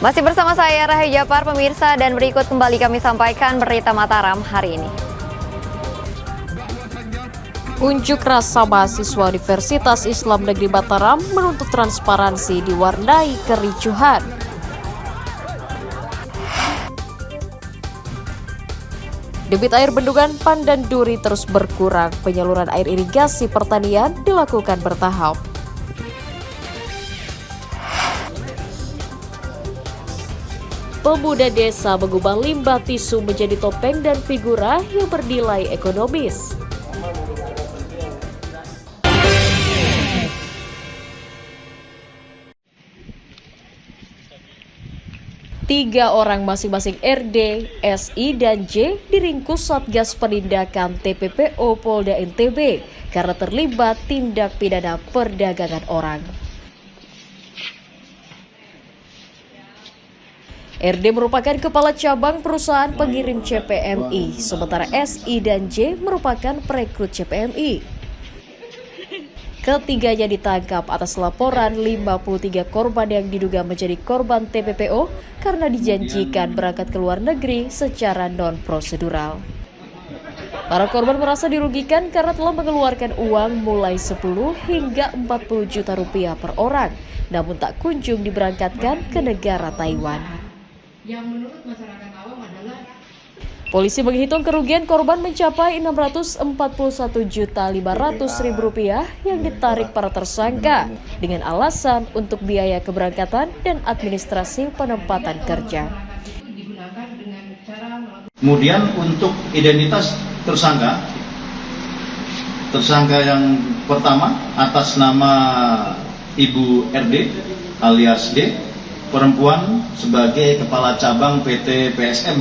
Masih bersama saya Rahayu Japar, pemirsa, dan berikut kembali kami sampaikan berita Mataram hari ini. Unjuk rasa mahasiswa Universitas Islam Negeri Mataram menuntut transparansi diwarnai kericuhan. Debit air bendungan Pandan Duri terus berkurang, penyaluran air irigasi pertanian dilakukan bertahap. Pemuda desa mengubah limbah tisu menjadi topeng dan figura yang bernilai ekonomis. Tiga orang masing-masing RD, SI, dan J diringkus Satgas Penindakan TPPO Polda NTB karena terlibat tindak pidana perdagangan orang. RD merupakan kepala cabang perusahaan pengirim CPMI, sementara SI dan J merupakan perekrut CPMI. Ketiganya ditangkap atas laporan 53 korban yang diduga menjadi korban TPPO karena dijanjikan berangkat ke luar negeri secara non-prosedural. Para korban merasa dirugikan karena telah mengeluarkan uang mulai 10 hingga 40 juta rupiah per orang, namun tak kunjung diberangkatkan ke negara Taiwan. Yang menurut masyarakat awam adalah polisi menghitung kerugian korban mencapai Rp641.500.000 yang ditarik para tersangka dengan alasan untuk biaya keberangkatan dan administrasi penempatan kerja. Kemudian untuk identitas tersangka yang pertama atas nama Ibu RD alias D, perempuan sebagai kepala cabang PT PSM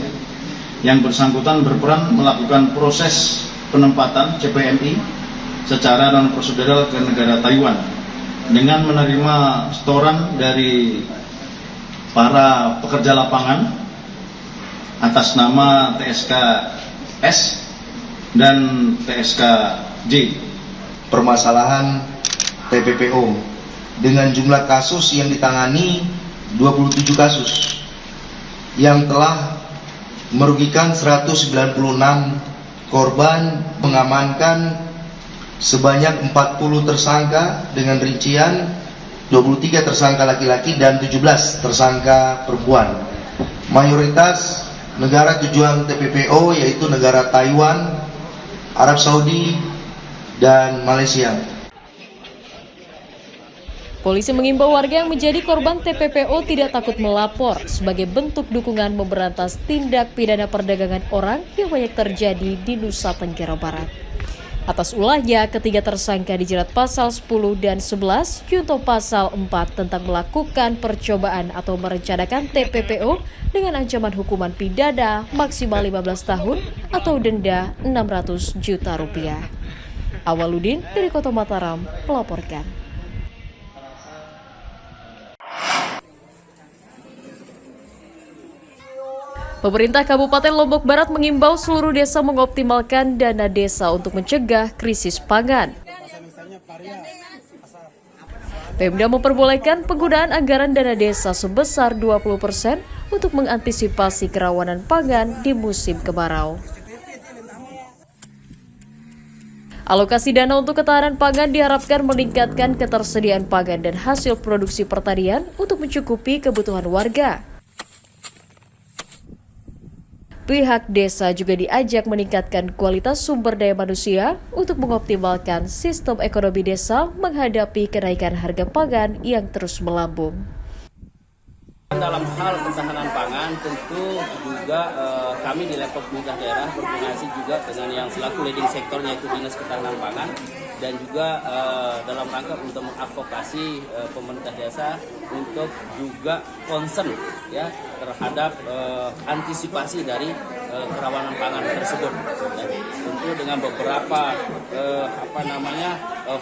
yang bersangkutan berperan melakukan proses penempatan CPMI secara non-prosedural ke negara Taiwan dengan menerima setoran dari para pekerja lapangan atas nama TSK S dan TSK J. Permasalahan TPPO dengan jumlah kasus yang ditangani 27 kasus yang telah merugikan 196 korban, mengamankan sebanyak 40 tersangka dengan rincian 23 tersangka laki-laki dan 17 tersangka perempuan. Mayoritas negara tujuan TPPO yaitu negara Taiwan, Arab Saudi, dan Malaysia. Polisi mengimbau warga yang menjadi korban TPPO tidak takut melapor sebagai bentuk dukungan memberantas tindak pidana perdagangan orang yang banyak terjadi di Nusa Tenggara Barat. Atas ulahnya, ketiga tersangka dijerat pasal 10 dan 11 junto pasal 4 tentang melakukan percobaan atau merencanakan TPPO dengan ancaman hukuman pidana maksimal 15 tahun atau denda Rp600 juta. Awaludin dari Kota Mataram melaporkan. Pemerintah Kabupaten Lombok Barat mengimbau seluruh desa mengoptimalkan dana desa untuk mencegah krisis pangan. Pemda memperbolehkan penggunaan anggaran dana desa sebesar 20% untuk mengantisipasi kerawanan pangan di musim kemarau. Alokasi dana untuk ketahanan pangan diharapkan meningkatkan ketersediaan pangan dan hasil produksi pertanian untuk mencukupi kebutuhan warga. Pihak desa juga diajak meningkatkan kualitas sumber daya manusia untuk mengoptimalkan sistem ekonomi desa menghadapi kenaikan harga pangan yang terus melambung. Dalam hal ketahanan pangan tentu juga kami di level pemerintah daerah berkoordinasi juga dengan yang selaku leading sektornya yaitu Dinas Ketahanan Pangan dan juga dalam rangka untuk mengadvokasi pemerintah desa untuk juga concern ya terhadap antisipasi dari kerawanan pangan tersebut. Dan tentu dengan beberapa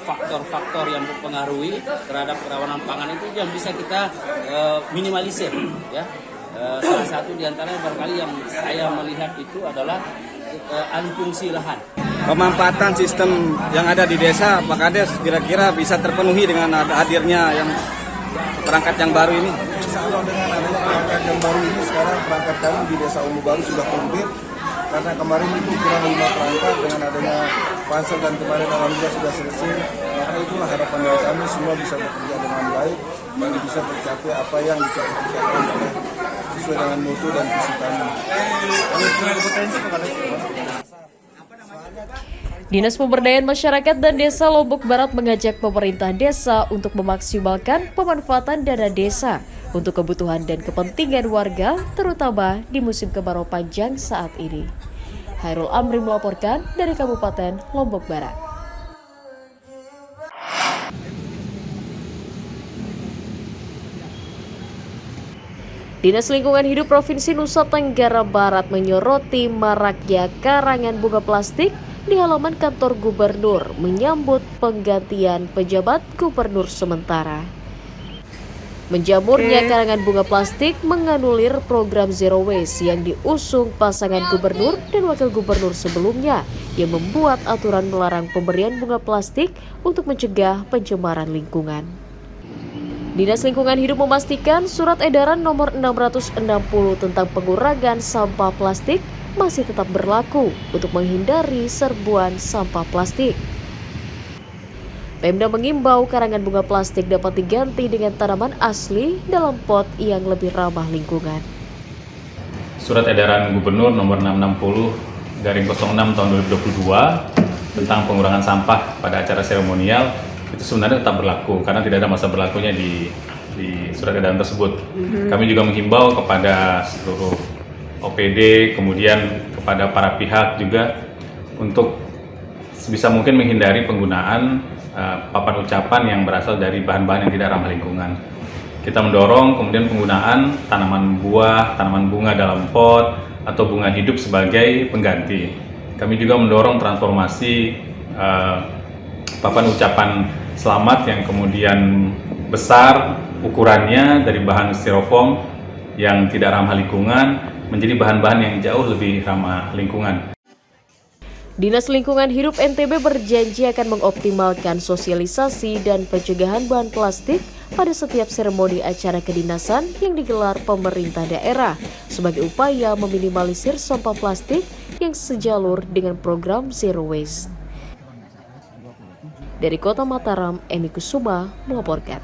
faktor-faktor yang mempengaruhi terhadap kerawanan pangan itu yang bisa kita minimalisir ya. Salah satu diantaranya barangkali yang saya melihat itu adalah alih fungsi lahan. Pemanfaatan sistem yang ada di desa, Pak Kades, kira-kira bisa terpenuhi dengan hadirnya yang perangkat yang baru ini? Insya Allah dengan adanya perangkat yang baru ini sekarang perangkat kami di Desa Umu Baru sudah komplit. Karena kemarin itu kurang 5 perangkat, dengan adanya pansel dan kemarin alhamdulillah sudah selesai. Maka itulah harapan dari kami semua bisa bekerja dengan baik dan bisa mencapai apa yang dicapai oleh sesuai dengan mutu dan visi kami. Dinas Pemberdayaan Masyarakat dan Desa Lombok Barat mengajak pemerintah desa untuk memaksimalkan pemanfaatan dana desa untuk kebutuhan dan kepentingan warga, terutama di musim kemarau panjang saat ini. Hairul Amri melaporkan dari Kabupaten Lombok Barat. Dinas Lingkungan Hidup Provinsi Nusa Tenggara Barat menyoroti maraknya karangan bunga plastik di halaman kantor gubernur menyambut penggantian pejabat gubernur sementara. Menjamurnya karangan bunga plastik menganulir program Zero Waste yang diusung pasangan gubernur dan wakil gubernur sebelumnya yang membuat aturan melarang pemberian bunga plastik untuk mencegah pencemaran lingkungan. Dinas Lingkungan Hidup memastikan surat edaran nomor 660 tentang pengurangan sampah plastik masih tetap berlaku untuk menghindari serbuan sampah plastik. Pemda mengimbau karangan bunga plastik dapat diganti dengan tanaman asli dalam pot yang lebih ramah lingkungan. Surat edaran Gubernur nomor 660/06 tahun 2022 tentang pengurangan sampah pada acara seremonial itu sebenarnya tetap berlaku karena tidak ada masa berlakunya di surat edaran tersebut. Kami juga menghimbau kepada seluruh OPD, kemudian kepada para pihak juga untuk sebisa mungkin menghindari penggunaan papan ucapan yang berasal dari bahan-bahan yang tidak ramah lingkungan. Kita mendorong kemudian penggunaan tanaman buah, tanaman bunga dalam pot, atau bunga hidup sebagai pengganti. Kami juga mendorong transformasi papan ucapan selamat yang kemudian besar ukurannya dari bahan styrofoam yang tidak ramah lingkungan menjadi bahan-bahan yang jauh lebih ramah lingkungan. Dinas Lingkungan Hidup NTB berjanji akan mengoptimalkan sosialisasi dan pencegahan bahan plastik pada setiap seremoni acara kedinasan yang digelar pemerintah daerah sebagai upaya meminimalisir sampah plastik yang sejalur dengan program Zero Waste. Dari Kota Mataram, Emi Kusuma melaporkan.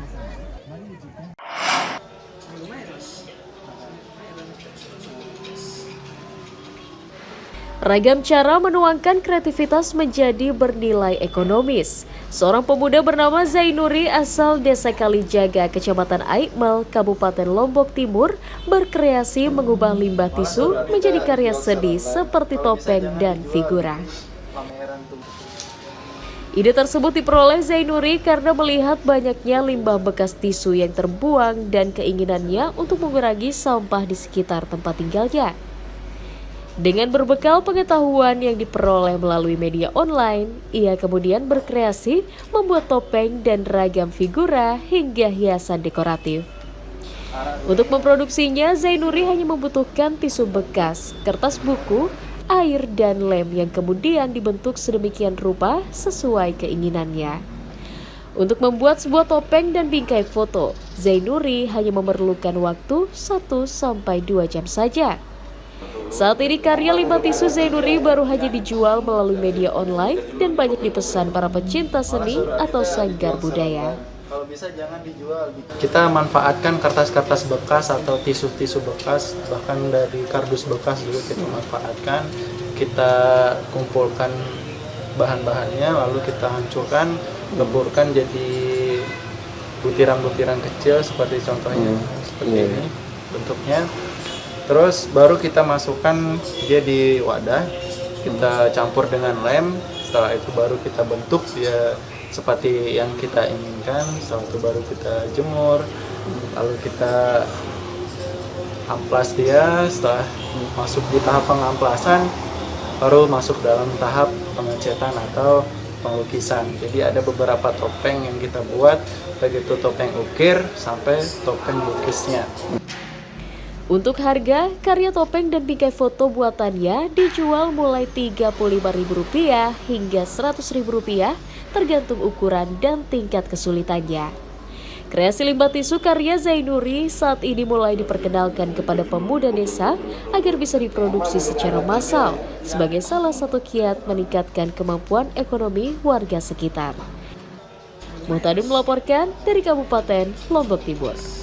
Ragam cara menuangkan kreativitas menjadi bernilai ekonomis. Seorang pemuda bernama Zainuri asal Desa Kalijaga, Kecamatan Aikmal, Kabupaten Lombok Timur, berkreasi mengubah limbah tisu menjadi karya seni seperti topeng dan figura. Ide tersebut diperoleh Zainuri karena melihat banyaknya limbah bekas tisu yang terbuang dan keinginannya untuk mengurangi sampah di sekitar tempat tinggalnya. Dengan berbekal pengetahuan yang diperoleh melalui media online, ia kemudian berkreasi membuat topeng dan ragam figura hingga hiasan dekoratif. Untuk memproduksinya, Zainuri hanya membutuhkan tisu bekas, kertas buku, air, dan lem yang kemudian dibentuk sedemikian rupa sesuai keinginannya. Untuk membuat sebuah topeng dan bingkai foto, Zainuri hanya memerlukan waktu 1-2 jam saja. Saat ini karya limbah tisu Zainuri baru hanya dijual melalui media online dan banyak dipesan para pecinta seni atau sanggar budaya. Kalau bisa jangan dijual. Kita manfaatkan kertas-kertas bekas atau tisu-tisu bekas, bahkan dari kardus bekas juga kita manfaatkan. Kita kumpulkan bahan-bahannya, lalu kita hancurkan, leburkan jadi butiran-butiran kecil seperti contohnya seperti ini bentuknya. Terus baru kita masukkan dia di wadah, kita campur dengan lem, setelah itu baru kita bentuk dia seperti yang kita inginkan. Setelah itu baru kita jemur, lalu kita amplas dia. Setelah masuk di tahap pengamplasan, baru masuk dalam tahap pengecetan atau pengukisan. Jadi ada beberapa topeng yang kita buat, baik itu topeng ukir sampai topeng lukisnya. Untuk harga, karya topeng dan bingkai foto buatannya dijual mulai Rp35.000 hingga Rp100.000 tergantung ukuran dan tingkat kesulitannya. Kreasi limbah tisu karya Zainuri saat ini mulai diperkenalkan kepada pemuda desa agar bisa diproduksi secara massal sebagai salah satu kiat meningkatkan kemampuan ekonomi warga sekitar. Muhtadin melaporkan dari Kabupaten Lombok Timur.